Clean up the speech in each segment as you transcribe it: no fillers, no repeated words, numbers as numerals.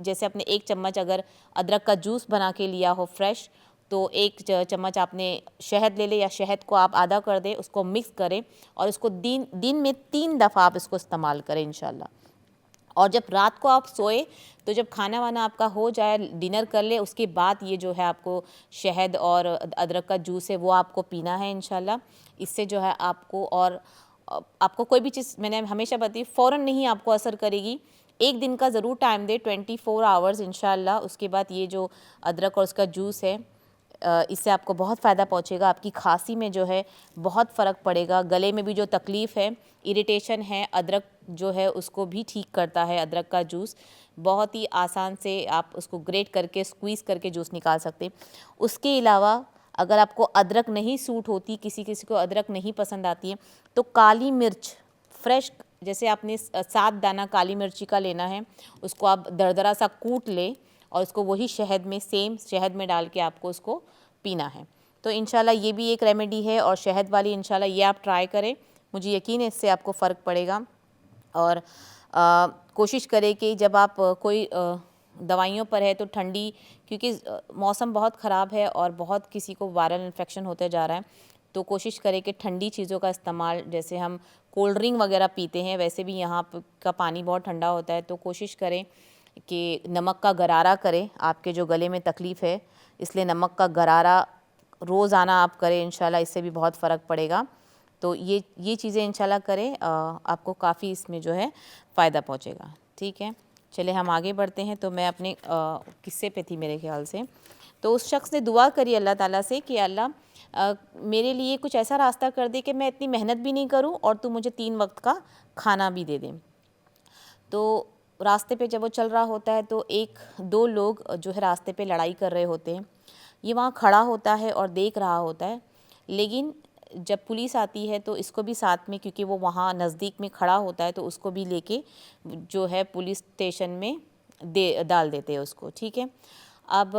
جیسے آپ نے 1 چمچ اگر ادرک کا جوس بنا کے لیا ہو فریش تو 1 چمچ آپ نے شہد لے لے، یا شہد کو آپ آدھا کر دیں، اس کو مکس کریں اور اس کو دن میں 3 دفعہ آپ اس کو استعمال کریں انشاءاللہ۔ اور جب رات کو آپ سوئے تو جب کھانا وانا آپ کا ہو جائے، ڈنر کر لے، اس کے بعد یہ جو ہے آپ کو شہد اور ادرک کا جوس ہے وہ آپ کو پینا ہے انشاءاللہ۔ اس سے جو ہے آپ کو، اور آپ کو کوئی بھی چیز میں نے ہمیشہ بتائی فوراً نہیں آپ کو اثر کرے گی، 1 دن کا ضرور ٹائم دے، 24 آورز انشاءاللہ۔ اس کے بعد یہ جو ادرک اور اس کا جوس ہے اس سے آپ کو بہت فائدہ پہنچے گا، آپ کی کھانسی میں جو ہے بہت فرق پڑے گا، گلے میں بھی جو تکلیف ہے، اریٹیشن ہے، ادرک جو ہے اس کو بھی ٹھیک کرتا ہے۔ ادرک کا جوس بہت ہی آسان سے آپ اس کو گریٹ کر کے اسکویز کر کے جوس نکال سکتے۔ اس کے علاوہ اگر آپ کو ادرک نہیں سوٹ ہوتی، کسی کو ادرک نہیں پسند آتی ہے، تو کالی مرچ فریش، جیسے آپ نے 7 دانہ کالی مرچی کا لینا ہے، اس کو آپ دردرا سا کوٹ لیں اور اس کو وہی شہد میں، سیم شہد میں ڈال کے آپ کو اس کو پینا ہے۔ تو انشاءاللہ یہ بھی ایک ریمیڈی ہے، اور شہد والی انشاءاللہ یہ آپ ٹرائی کریں، مجھے یقین ہے اس سے آپ کو فرق پڑے گا۔ اور کوشش کریں کہ جب آپ کوئی دوائیوں پر ہے تو ٹھنڈی، کیونکہ موسم بہت خراب ہے اور بہت کسی کو وائرل انفیکشن ہوتے جا رہا ہے، تو کوشش کریں کہ ٹھنڈی چیزوں کا استعمال، جیسے ہم کولڈ ڈرنک وغیرہ پیتے ہیں، ویسے بھی یہاں کا پانی بہت ٹھنڈا ہوتا ہے، تو کوشش کریں کہ نمک کا غرارہ کریں۔ آپ کے جو گلے میں تکلیف ہے اس لیے نمک کا غرارہ روزانہ آپ کریں انشاءاللہ، اس سے بھی بہت فرق پڑے گا۔ تو یہ چیزیں انشاءاللہ کریں، آپ کو کافی اس میں جو ہے فائدہ پہنچے گا۔ ٹھیک ہے، چلے ہم آگے بڑھتے ہیں۔ تو میں اپنے قصے پہ تھی میرے خیال سے، تو اس شخص نے دعا کری اللہ تعالیٰ سے کہ اللہ میرے لیے کچھ ایسا راستہ کر دے کہ میں اتنی محنت بھی نہیں کروں اور تو مجھے 3 وقت کا کھانا بھی دے دیں۔ تو راستے پہ جب وہ چل رہا ہوتا ہے تو 2 لوگ جو ہے راستے پہ لڑائی کر رہے ہوتے ہیں، یہ وہاں کھڑا ہوتا ہے اور دیکھ رہا ہوتا ہے، لیکن جب پولیس آتی ہے تو اس کو بھی ساتھ میں، کیونکہ وہ وہاں نزدیک میں کھڑا ہوتا ہے، تو اس کو بھی لے کے جو ہے پولیس اسٹیشن میں ڈال دیتے ہیں اس کو۔ ٹھیک ہے، اب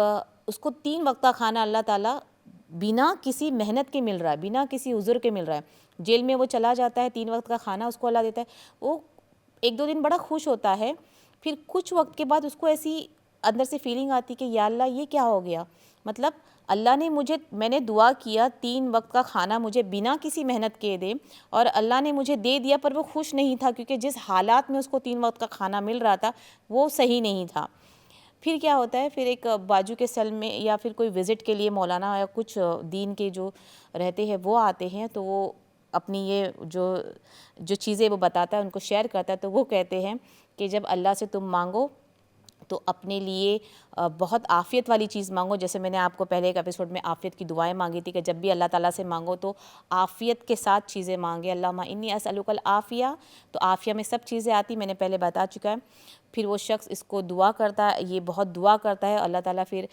اس کو 3 وقت کا کھانا اللہ تعالیٰ بنا کسی محنت کے مل رہا ہے، بنا کسی عذر کے مل رہا ہے۔ جیل میں وہ چلا جاتا ہے، 3 وقت کا کھانا اس کو اللہ دیتا ہے، وہ 1-2 دن بڑا خوش ہوتا ہے، پھر کچھ وقت کے بعد اس کو ایسی اندر سے فیلنگ آتی کہ یا اللہ یہ کیا ہو گیا، مطلب اللہ نے میں نے دعا کیا 3 وقت کا کھانا مجھے بنا کسی محنت کے دے، اور اللہ نے مجھے دے دیا، پر وہ خوش نہیں تھا، کیونکہ جس حالات میں اس کو 3 وقت کا کھانا مل رہا تھا وہ صحیح نہیں تھا۔ پھر کیا ہوتا ہے، پھر ایک باجو کے سیل میں یا پھر کوئی وزٹ کے لیے مولانا یا کچھ دین کے جو رہتے ہیں وہ آتے ہیں، تو وہ اپنی یہ جو چیزیں وہ بتاتا ہے ان کو شیئر کرتا ہے، تو وہ کہتے ہیں کہ جب اللہ سے تم مانگو تو اپنے لیے بہت عافیت والی چیز مانگو، جیسے میں نے آپ کو پہلے ایک ایپیسوڈ میں عافیت کی دعائیں مانگی تھی کہ جب بھی اللہ تعالیٰ سے مانگو تو عافیت کے ساتھ چیزیں مانگے۔ اللہم انی اسألک العافیہ، تو عافیہ میں سب چیزیں آتی، میں نے پہلے بتا چکا ہے۔ پھر وہ شخص اس کو دعا کرتا ہے، یہ بہت دعا کرتا ہے، اللہ تعالیٰ پھر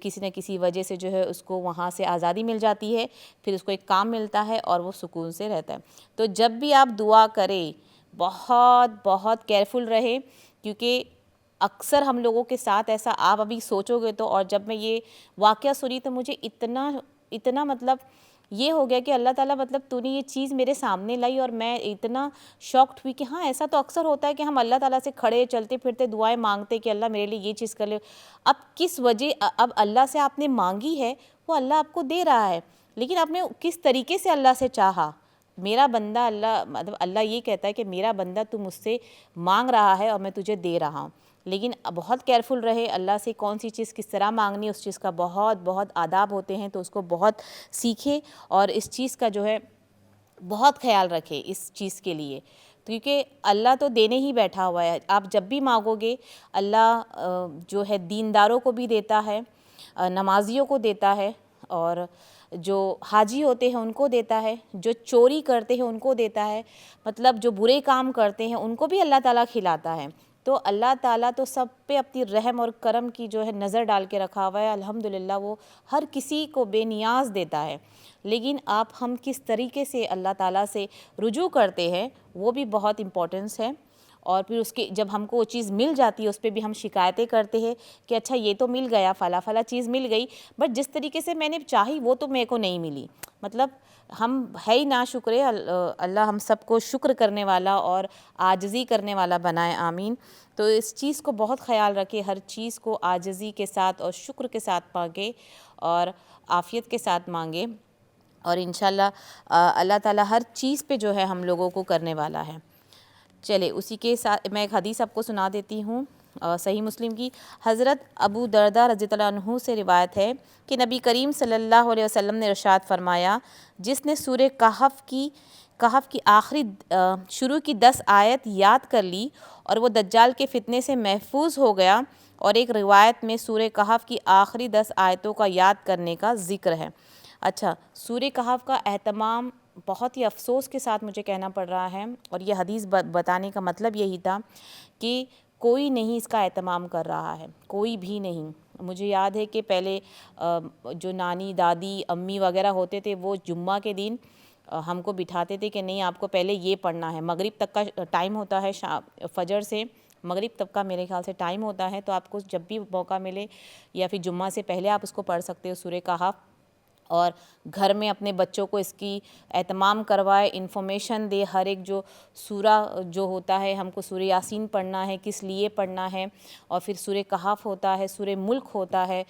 کسی نہ کسی وجہ سے جو ہے اس کو وہاں سے آزادی مل جاتی ہے، پھر اس کو ایک کام ملتا ہے اور وہ سکون سے رہتا ہے۔ تو جب بھی آپ دعا کریں بہت بہت کیئرفل رہے، کیونکہ اکثر ہم لوگوں کے ساتھ ایسا، آپ ابھی سوچو گے تو، اور جب میں یہ واقعہ سنی تو مجھے اتنا مطلب یہ ہو گیا کہ اللہ تعالیٰ مطلب تو نے یہ چیز میرے سامنے لائی، اور میں اتنا شاکڈ ہوئی کہ ہاں ایسا تو اکثر ہوتا ہے کہ ہم اللہ تعالیٰ سے کھڑے چلتے پھرتے دعائیں مانگتے کہ اللہ میرے لیے یہ چیز کر لے، اب کس وجہ، اب اللہ سے آپ نے مانگی ہے، وہ اللہ آپ کو دے رہا ہے، لیکن آپ نے کس طریقے سے اللہ سے چاہا۔ میرا بندہ، اللہ مطلب اللہ یہ کہتا ہے کہ میرا بندہ تو مجھ سے مانگ رہا ہے اور میں تجھے دے رہا ہوں، لیکن بہت کیئرفل رہے اللہ سے کون سی چیز کس طرح مانگنی، اس چیز کا بہت بہت آداب ہوتے ہیں، تو اس کو بہت سیکھے اور اس چیز کا جو ہے بہت خیال رکھے اس چیز کے لیے، کیونکہ اللہ تو دینے ہی بیٹھا ہوا ہے۔ آپ جب بھی مانگو گے اللہ جو ہے دینداروں کو بھی دیتا ہے، نمازیوں کو دیتا ہے، اور جو حاجی ہوتے ہیں ان کو دیتا ہے، جو چوری کرتے ہیں ان کو دیتا ہے، مطلب جو برے کام کرتے ہیں ان کو بھی اللہ تعالیٰ کھلاتا ہے۔ تو اللہ تعالیٰ تو سب پہ اپنی رحم اور کرم کی جو ہے نظر ڈال کے رکھا ہوا ہے، الحمدللہ وہ ہر کسی کو بے نیاز دیتا ہے، لیکن ہم کس طریقے سے اللہ تعالیٰ سے رجوع کرتے ہیں وہ بھی بہت امپورٹنس ہے۔ اور پھر اس کے جب ہم کو وہ چیز مل جاتی ہے اس پہ بھی ہم شکایتیں کرتے ہیں کہ اچھا یہ تو مل گیا، فلاں فلاں چیز مل گئی، بٹ جس طریقے سے میں نے چاہی وہ تو میرے کو نہیں ملی. مطلب ہم ہے ہی ناشکرے. اللہ ہم سب کو شکر کرنے والا اور عاجزی کرنے والا بنائے، آمین. تو اس چیز کو بہت خیال رکھے، ہر چیز کو عاجزی کے ساتھ اور شکر کے ساتھ مانگے اور عافیت کے ساتھ مانگے، اور انشاءاللہ اللہ تعالیٰ ہر چیز پہ جو ہے ہم لوگوں کو کرنے والا ہے. چلے اسی کے ساتھ میں ایک حدیث آپ کو سنا دیتی ہوں، صحیح مسلم کی. حضرت ابو درداء رضی اللہ عنہ سے روایت ہے کہ نبی کریم صلی اللہ علیہ وسلم نے ارشاد فرمایا، جس نے سورہ کہف کی آخری شروع کی 10 آیت یاد کر لی اور وہ دجال کے فتنے سے محفوظ ہو گیا. اور ایک روایت میں سورہ کہف کی آخری 10 آیتوں کا یاد کرنے کا ذکر ہے. اچھا، سورہ کہف کا اہتمام بہت ہی افسوس کے ساتھ مجھے کہنا پڑ رہا ہے، اور یہ حدیث بتانے کا مطلب یہی تھا کہ کوئی نہیں اس کا اہتمام کر رہا ہے، کوئی بھی نہیں. مجھے یاد ہے کہ پہلے جو نانی دادی امی وغیرہ ہوتے تھے وہ جمعہ کے دن ہم کو بٹھاتے تھے کہ نہیں آپ کو پہلے یہ پڑھنا ہے. مغرب تک کا ٹائم ہوتا ہے، فجر سے مغرب تک کا میرے خیال سے ٹائم ہوتا ہے، تو آپ کو جب بھی موقع ملے یا پھر جمعہ سے پہلے آپ اس کو پڑھ سکتے ہو سورہ کہف. اور گھر میں اپنے بچوں کو اس کی اہتمام کروائے، انفارمیشن دے. ہر ایک جو سورہ جو ہوتا ہے، ہم کو سورہ یاسین پڑھنا ہے، کس لیے پڑھنا ہے، اور پھر سورہ کہف ہوتا ہے، سورہ ملک ہوتا ہے،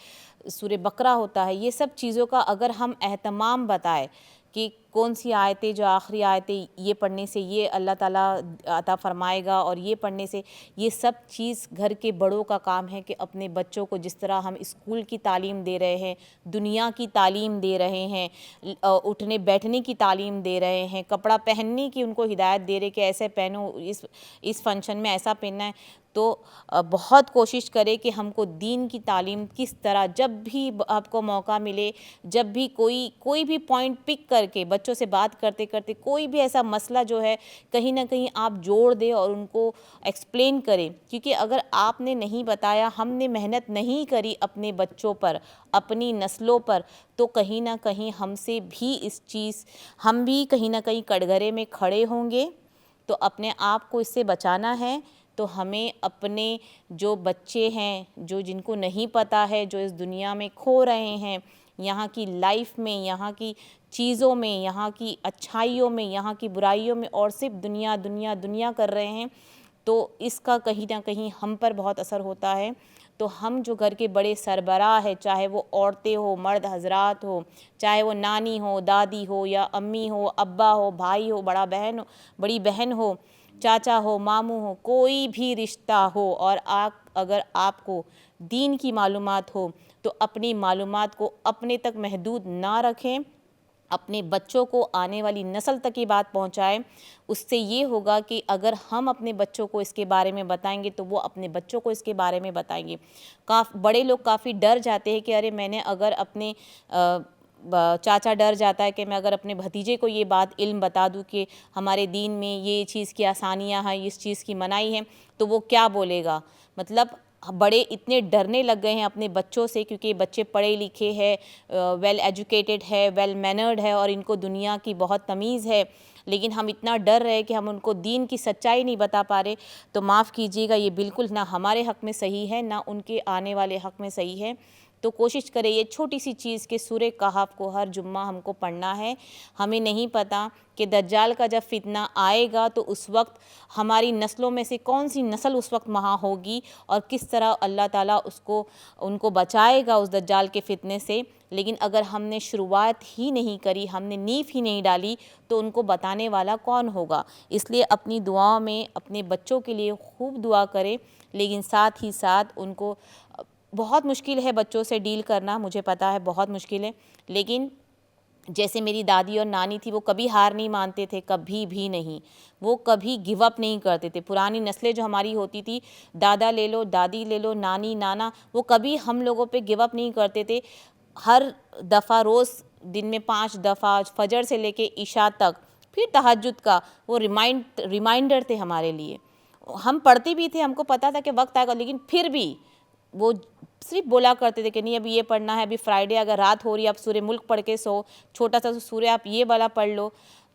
سورہ بقرہ ہوتا ہے. یہ سب چیزوں کا اگر ہم اہتمام بتائے کہ کون سی آیتیں، جو آخری آیتیں یہ پڑھنے سے یہ اللہ تعالیٰ عطا فرمائے گا، اور یہ پڑھنے سے یہ سب چیز گھر کے بڑوں کا کام ہے کہ اپنے بچوں کو جس طرح ہم اسکول کی تعلیم دے رہے ہیں، دنیا کی تعلیم دے رہے ہیں، اٹھنے بیٹھنے کی تعلیم دے رہے ہیں، کپڑا پہننے کی ان کو ہدایت دے رہے کہ ایسے پہنو، اس فنکشن میں ایسا پہننا ہے. تو بہت کوشش کرے کہ ہم کو دین کی تعلیم کس طرح، جب بھی آپ کو موقع ملے، جب بھی کوئی بھی پوائنٹ پک کر کے بچوں سے بات کرتے کرتے کوئی بھی ایسا مسئلہ جو ہے کہیں نہ کہیں آپ جوڑ دیں اور ان کو ایکسپلین کریں. کیونکہ اگر آپ نے نہیں بتایا، ہم نے محنت نہیں کری اپنے بچوں پر، اپنی نسلوں پر، تو کہیں نہ کہیں ہم سے بھی ہم بھی کہیں نہ کہیں کٹگرے میں کھڑے ہوں گے. تو اپنے آپ کو اس سے بچانا ہے. تو ہمیں اپنے جو بچے ہیں، جن کو نہیں پتہ ہے، جو اس دنیا میں کھو رہے ہیں، یہاں کی لائف میں، یہاں کی چیزوں میں، یہاں کی اچھائیوں میں، یہاں کی برائیوں میں، اور صرف دنیا دنیا دنیا کر رہے ہیں، تو اس کا کہیں نہ کہیں ہم پر بہت اثر ہوتا ہے. تو ہم جو گھر کے بڑے سربراہ ہیں، چاہے وہ عورتیں ہو، مرد حضرات ہو، چاہے وہ نانی ہو، دادی ہو، یا امی ہو، ابا ہو، بھائی ہو، بڑی بہن ہو، چاچا ہو، ماموں ہو، کوئی بھی رشتہ ہو، اور اگر آپ کو دین کی معلومات ہو تو اپنی معلومات کو اپنے تک محدود نہ رکھیں، اپنے بچوں کو، آنے والی نسل تک یہ بات پہنچائیں. اس سے یہ ہوگا کہ اگر ہم اپنے بچوں کو اس کے بارے میں بتائیں گے تو وہ اپنے بچوں کو اس کے بارے میں بتائیں گے. بڑے لوگ کافی ڈر جاتے ہیں کہ ارے میں نے اگر اپنے چاچا ڈر جاتا ہے کہ میں اگر اپنے بھتیجے کو یہ بات علم بتا دوں کہ ہمارے دین میں یہ چیز کی آسانیاں ہیں، اس چیز کی منائی ہے، تو وہ کیا بولے گا. مطلب بڑے اتنے ڈرنے لگ گئے ہیں اپنے بچوں سے، کیونکہ بچے پڑھے لکھے ہیں، ویل ایجوکیٹڈ ہے، ویل مینرڈ ہے، اور ان کو دنیا کی بہت تمیز ہے، لیکن ہم اتنا ڈر رہے کہ ہم ان کو دین کی سچائی نہیں بتا پا رہے. تو معاف کیجیے گا، یہ بالکل نہ ہمارے حق میں صحیح ہے، نہ ان کے آنے والے حق میں صحیح ہے. تو کوشش کرے یہ چھوٹی سی چیز کہ سورہ کہف کو ہر جمعہ ہم کو پڑھنا ہے. ہمیں نہیں پتہ کہ دجال کا جب فتنہ آئے گا تو اس وقت ہماری نسلوں میں سے کون سی نسل اس وقت وہاں ہوگی، اور کس طرح اللہ تعالیٰ ان کو بچائے گا اس دجال کے فتنے سے. لیکن اگر ہم نے شروعات ہی نہیں کری، ہم نے نیف ہی نہیں ڈالی، تو ان کو بتانے والا کون ہوگا. اس لیے اپنی دعاؤں میں اپنے بچوں کے لیے خوب دعا کریں، لیکن ساتھ ہی ساتھ ان کو، بہت مشکل ہے بچوں سے ڈیل کرنا، مجھے پتہ ہے بہت مشکل ہے، لیکن جیسے میری دادی اور نانی تھی، وہ کبھی ہار نہیں مانتے تھے، کبھی بھی نہیں. وہ کبھی گیو اپ نہیں کرتے تھے. پرانی نسلیں جو ہماری ہوتی تھی، دادا لے لو، دادی لے لو، نانی نانا، وہ کبھی ہم لوگوں پہ گیو اپ نہیں کرتے تھے. ہر دفعہ روز دن میں 5 دفعہ فجر سے لے کے عشاء تک، پھر تہجد کا، وہ ریمائنڈر تھے ہمارے لیے. ہم پڑھتے بھی تھے، ہم کو پتہ تھا کہ وقت آئے گا، لیکن پھر بھی وہ صرف بولا کرتے تھے کہ نہیں ابھی یہ پڑھنا ہے، ابھی فرائیڈے اگر رات ہو رہی ہے آپ سورہ ملک پڑھ کے سو، چھوٹا سا سورہ آپ یہ والا پڑھ لو.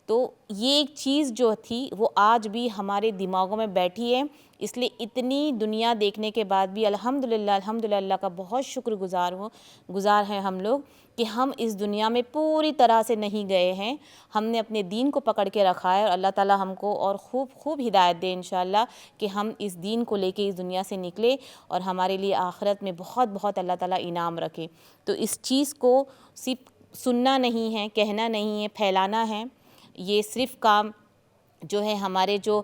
تو یہ ایک چیز جو تھی وہ آج بھی ہمارے دماغوں میں بیٹھی ہے، اس لیے اتنی دنیا دیکھنے کے بعد بھی الحمدللہ اللہ کا بہت شکر گزار ہیں ہم لوگ کہ ہم اس دنیا میں پوری طرح سے نہیں گئے ہیں، ہم نے اپنے دین کو پکڑ کے رکھا ہے، اور اللہ تعالی ہم کو اور خوب ہدایت دے انشاءاللہ کہ ہم اس دین کو لے کے اس دنیا سے نکلے اور ہمارے لیے آخرت میں بہت اللہ تعالی انعام رکھے۔ تو اس چیز کو صرف سننا نہیں ہے، کہنا نہیں ہے، پھیلانا ہے، یہ صرف کام جو ہے ہمارے جو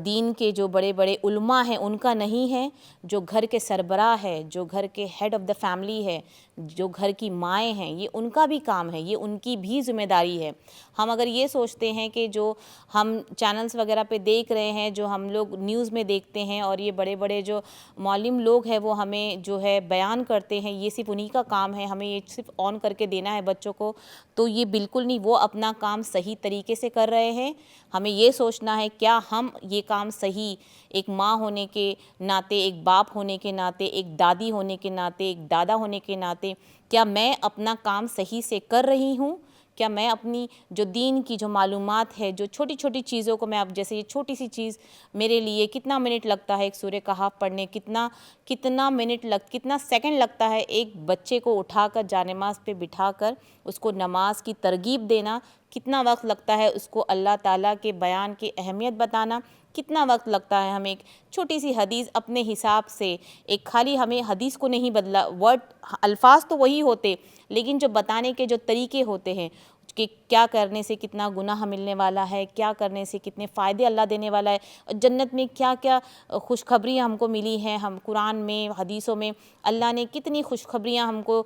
دین کے جو بڑے بڑے علماء ہیں ان کا نہیں ہے، جو گھر کے سربراہ ہے، جو گھر کے ہیڈ آف دا فیملی ہے، جو گھر کی مائیں ہیں، یہ ان کا بھی کام ہے، یہ ان کی بھی ذمہ داری ہے۔ ہم اگر یہ سوچتے ہیں کہ جو ہم چینلز وغیرہ پہ دیکھ رہے ہیں، جو ہم لوگ نیوز میں دیکھتے ہیں، اور یہ بڑے بڑے جو معلم لوگ ہیں وہ ہمیں جو ہے بیان کرتے ہیں، یہ صرف انہی کا کام ہے، ہمیں یہ صرف آن کر کے دینا ہے بچوں کو، تو یہ بالکل نہیں، وہ اپنا کام صحیح طریقے سے کر رہے ہیں۔ ہمیں یہ سوچنا ہے کیا ہم یہ کام صحیح ایک ماں ہونے کے ناطے، ایک باپ ہونے کے ناطے، ایک دادی ہونے کے ناطے، ایک دادا ہونے کے ناطے، کیا میں اپنا کام صحیح سے کر رہی ہوں؟ کیا میں اپنی جو دین کی جو معلومات ہے، جو چھوٹی چھوٹی چیزوں کو میں اب جیسے یہ چھوٹی سی چیز میرے لیے کتنا منٹ لگتا ہے ایک سورہ کہف پڑھنے، کتنا سیکنڈ لگتا ہے ایک بچے کو اٹھا کر جانماز پہ بٹھا کر اس کو نماز کی ترغیب دینا، کتنا وقت لگتا ہے اس کو اللہ تعالیٰ کے بیان کی اہمیت بتانا، کتنا وقت لگتا ہے ہمیں ایک چھوٹی سی حدیث اپنے حساب سے، ایک خالی ہمیں حدیث کو نہیں بدلا، الفاظ تو وہی ہوتے لیکن جو بتانے کے جو طریقے ہوتے ہیں کہ کیا کرنے سے کتنا گناہ ملنے والا ہے، کیا کرنے سے کتنے فائدے اللہ دینے والا ہے، اور جنت میں کیا کیا خوشخبریاں ہم کو ملی ہیں، ہم قرآن میں حدیثوں میں اللہ نے کتنی خوشخبریاں ہم کو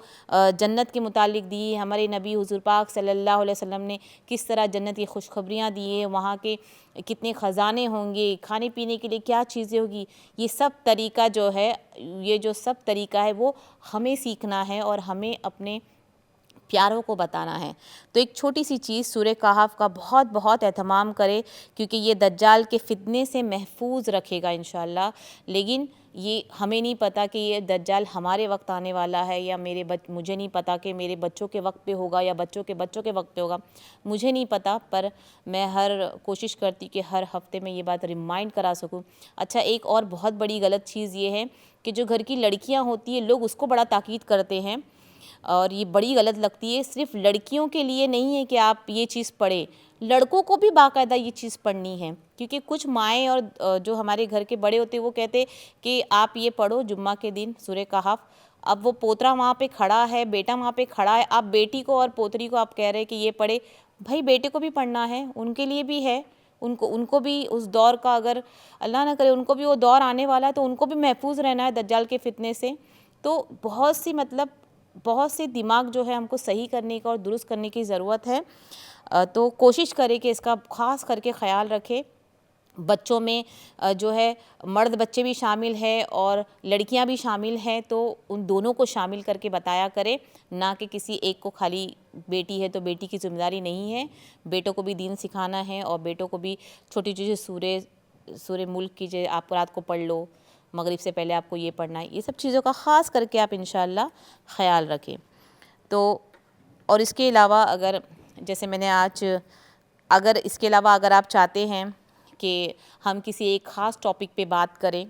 جنت کے متعلق دی ہے، ہمارے نبی حضور پاک صلی اللہ علیہ وسلم نے کس طرح جنت کی خوشخبریاں دی ہیں، وہاں کے کتنے خزانے ہوں گے، کھانے پینے کے لیے کیا چیزیں ہوگی، یہ سب طریقہ جو ہے، یہ جو سب طریقہ ہے وہ ہمیں سیکھنا ہے اور ہمیں اپنے پیاروں کو بتانا ہے۔ تو ایک چھوٹی سی چیز سورہ کہف کا بہت اہتمام کرے، کیونکہ یہ دجال کے فتنے سے محفوظ رکھے گا انشاءاللہ، لیکن یہ ہمیں نہیں پتہ کہ یہ دجال ہمارے وقت آنے والا ہے یا مجھے نہیں پتہ کہ میرے بچوں کے وقت پہ ہوگا یا بچوں کے وقت پہ ہوگا، مجھے نہیں پتہ، پر میں ہر کوشش کرتی کہ ہر ہفتے میں یہ بات ریمائنڈ کرا سکوں۔ اچھا، ایک اور بہت بڑی غلط چیز یہ ہے کہ جو گھر کی لڑکیاں ہوتی ہیں لوگ اس کو بڑا تاکید کرتے ہیں، اور یہ بڑی غلط لگتی ہے، صرف لڑکیوں کے لیے نہیں ہے کہ آپ یہ چیز پڑھیں، لڑکوں کو بھی باقاعدہ یہ چیز پڑھنی ہے، کیونکہ کچھ مائیں اور جو ہمارے گھر کے بڑے ہوتے ہیں وہ کہتے کہ آپ یہ پڑھو جمعہ کے دن سورہ کہف، اب وہ پوترا وہاں پہ کھڑا ہے، بیٹا وہاں پہ کھڑا ہے، آپ بیٹی کو اور پوتری کو آپ کہہ رہے کہ یہ پڑھے، بھائی بیٹے کو بھی پڑھنا ہے، ان کے لیے بھی ہے، ان کو بھی اس دور کا، اگر اللہ نہ کرے ان کو بھی وہ دور آنے والا ہے تو ان کو بھی محفوظ رہنا ہے دجال کے فتنے سے۔ تو بہت سی دماغ جو ہے ہم کو صحیح کرنے کا اور درست کرنے کی ضرورت ہے، تو کوشش کرے کہ اس کا خاص کر کے خیال رکھے۔ بچوں میں جو ہے مرد بچے بھی شامل ہے اور لڑکیاں بھی شامل ہیں، تو ان دونوں کو شامل کر کے بتایا کرے، نہ کہ کسی ایک کو خالی بیٹی ہے تو بیٹی کی ذمہ داری نہیں ہے، بیٹوں کو بھی دین سکھانا ہے، اور بیٹوں کو بھی چھوٹی چھوٹی سورہ ملک کی جو آپ رات کو پڑھ لو، مغرب سے پہلے آپ کو یہ پڑھنا ہے، یہ سب چیزوں کا خاص کر کے آپ انشاءاللہ خیال رکھیں۔ تو اور اس کے علاوہ جیسے میں نے اگر اس کے علاوہ اگر آپ چاہتے ہیں کہ ہم کسی ایک خاص ٹاپک پہ بات کریں،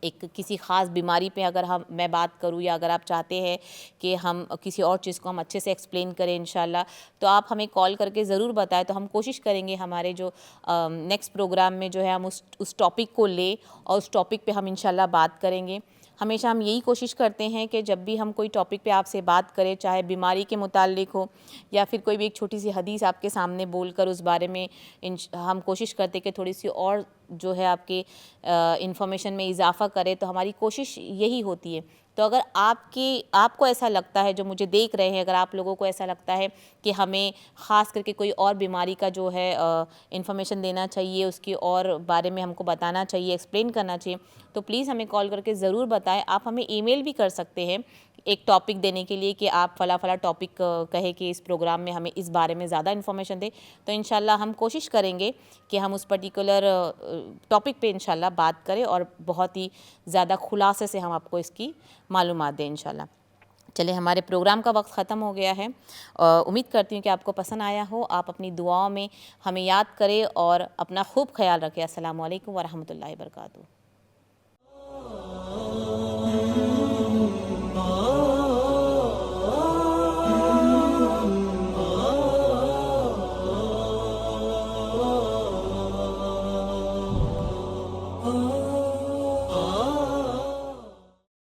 ایک کسی خاص بیماری پہ اگر میں بات کروں، یا اگر آپ چاہتے ہیں کہ ہم کسی اور چیز کو ہم اچھے سے ایکسپلین کریں انشاءاللہ، تو آپ ہمیں کال کر کے ضرور بتائیں، تو ہم کوشش کریں گے ہمارے جو نیکسٹ پروگرام میں جو ہے ہم اس ٹاپک کو لیں اور اس ٹاپک پہ ہم انشاءاللہ بات کریں گے۔ ہمیشہ ہم یہی کوشش کرتے ہیں کہ جب بھی ہم کوئی ٹاپک پہ آپ سے بات کریں، چاہے بیماری کے متعلق ہو یا پھر کوئی بھی ایک چھوٹی سی حدیث آپ کے سامنے بول کر اس بارے میں ہم کوشش کرتے کہ تھوڑی سی اور جو ہے آپ کے انفارمیشن میں اضافہ کرے، تو ہماری کوشش یہی ہوتی ہے۔ تو اگر آپ کو ایسا لگتا ہے، جو مجھے دیکھ رہے ہیں، اگر آپ لوگوں کو ایسا لگتا ہے کہ ہمیں خاص کر کے کوئی اور بیماری کا جو ہے انفارمیشن دینا چاہیے، اس کی اور بارے میں ہم کو بتانا چاہیے، ایکسپلین کرنا چاہیے، تو پلیز ہمیں کال کر کے ضرور بتائیں۔ آپ ہمیں ای میل بھی کر سکتے ہیں ایک ٹاپک دینے کے لیے کہ آپ فلاں ٹاپک کہے کہ اس پروگرام میں ہمیں اس بارے میں زیادہ انفارمیشن دیں، تو انشاءاللہ ہم کوشش کریں گے کہ ہم اس پرٹیکولر ٹاپک پہ انشاءاللہ بات کریں اور بہت ہی زیادہ خلاصے سے ہم آپ کو اس کی معلومات دیں انشاءاللہ۔ چلے ہمارے پروگرام کا وقت ختم ہو گیا ہے، امید کرتی ہوں کہ آپ کو پسند آیا ہو. آپ اپنی دعاؤں میں ہمیں یاد کریں اور اپنا خوب خیال رکھیں. السلام علیکم ورحمۃ اللہ وبرکاتہ.